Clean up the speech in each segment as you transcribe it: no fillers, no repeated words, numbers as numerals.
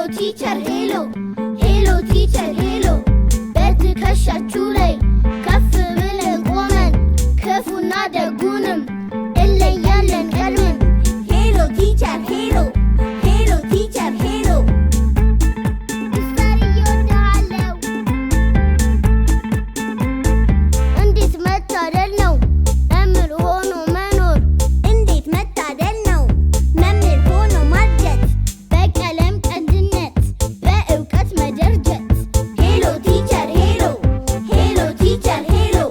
teacher, hello. Hello teacher, hello. በትከሻችሁ ላይ ከፍ ብለን ቆመን ክፉና ደጉንም እንለያለን ቀድመን። Hello teacher, hello. Hello teacher, hello. ምሳሌ እወድሃለሁ። እንዴት መታደል ነው መምህር ሆኖ መኖር። እንዴት መታደል ነው መምህር ሆኖ ማርጀት። በቀለም ቀንድነት በእውቀት መደርጀት። Hello teacher, hello. Hello teacher, hello.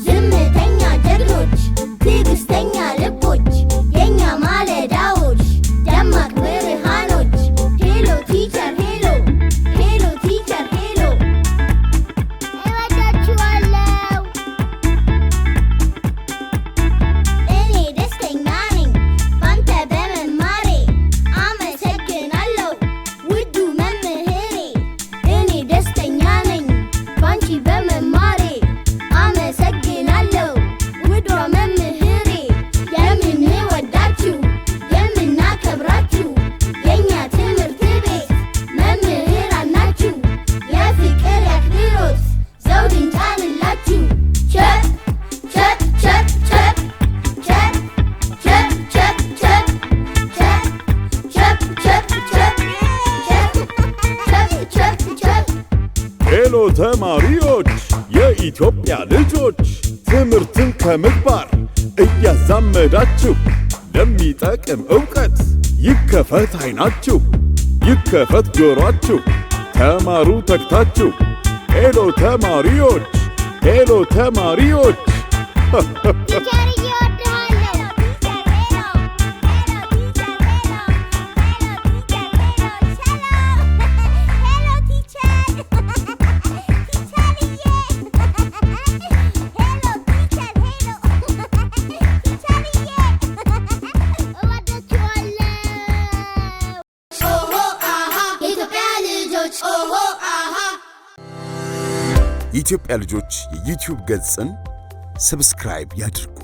ዝምተኛ ጀግኖች ትዕግስተኛ ልቦች የኛ ማለዳዎች ደማቅ ብርሃኖች። Hello teacher, hello. Hello teacher, hello. እወዳችኋለሁ። እኔ ደስተኛ ነኝ ባንተ በመማሬ አመሰግናለሁ ውዱ መምህሬ። እኔ ደስተኛ ነኝ ባንቺ በመማሬ አመሰግናለሁ ውዷ መምህሬ። የምንወዳችሁ የምናከብራችሁ የኛ ትምህርት ቤት መምህራን ናችሁ። የፍቅር የአክብሮት ዘውድ እንጫንላችሁ። ቸፕ ቸፕ ቸፕ ቸፕ ቸፕ ቸፕ ቸፕ ቸፕ ቸፕ ቸፕ ቸፕ ቸፕ ቸፕ ቸፕ። ሄሎ ተማሪዎች የኢትዮጵያ ልጆች ትምህርትን ከምግባር እያዛመዳችሁ ለሚጠቅም ዕውቀት ይከፈት ዓይናችሁ ይከፈት ጆሮአችሁ ተማሩ ተግታችሁ። ሄሎ ተማሪዎች ሄሎ ተማሪዎች ቲቸር እወድሃለሁ። የኢትዮጵያ ልጆች የዩቲዩብ ገጽን ሰብስክራይብ ያድርጉ።